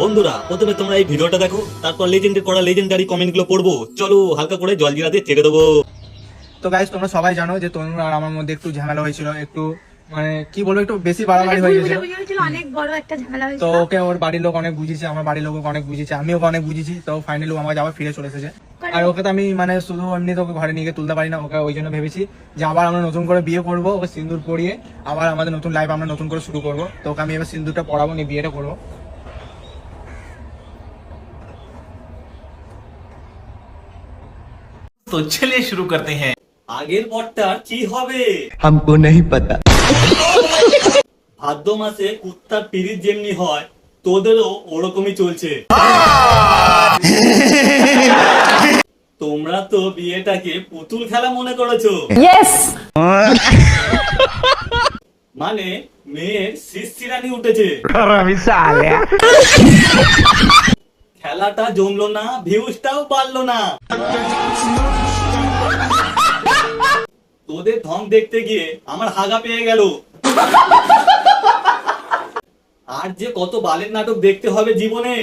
বন্ধুরা প্রথমে তোমরা এই ভিডিওটা দেখো, তারপর লেজেন্ডের করা লেজেন্ডারি কমেন্ট গুলো পড়বো। চলো হালকা করে জল জিরা দিয়ে ছেড়ে দেবো। তো গাইস তোমরা সবাই জানো যে তনুর আর আমার মধ্যে একটু ঝামেলা হয়েছিল, একটু মানে কি বলবো, একটু বেশি বাড়াবাড়ি হয়ে গেছিল। অনেক বড় একটা ঝামেলা তো হয়েছিল। ওকে ওর বাড়ির লোক অনেক বুঝিয়েছে, আমার বাড়ির লোক অনেক বুঝিয়েছে, আমি ওকে অনেক বুঝিয়েছি। তো ফাইনালি ও আমাকে আবার ফিরে চলে এসেছে। আর ওকে তো আমি মানে শুধু এমনি তো ওকে ঘরে নিয়ে গিয়ে তুলতে পারি না, ওকে ওই জন্য ভেবেছি যে আবার আমরা নতুন করে বিয়ে করবো, ওকে সিন্দুর পরিয়ে আবার আমাদের নতুন লাইফ আমরা নতুন করে শুরু করবো। তো ওকে আমি এবার সিন্দুরটা পরাবো, নিয়ে বিয়েটা করবো। तो चलिए शुरू करते हैं। আগের পরটা কি হবে हमको नहीं पता। ভাদ্র মাসে কুত্তার পিরিত যেমনি হয়, তোদেরও ওরকমই চলছে। তোমরা তো বিয়েটাকে পুতুল খেলা মনে করেছো। মানে মেয়ের শিরশিরানি উঠেছে। খেলাটা জমলো না, ভিউজটাও পারলো না। তোদের ঢং দেখতে গিয়ে আমার হাগা পেয়ে গেল। আর যে কত বালের নাটক দেখতে হবে জীবনে।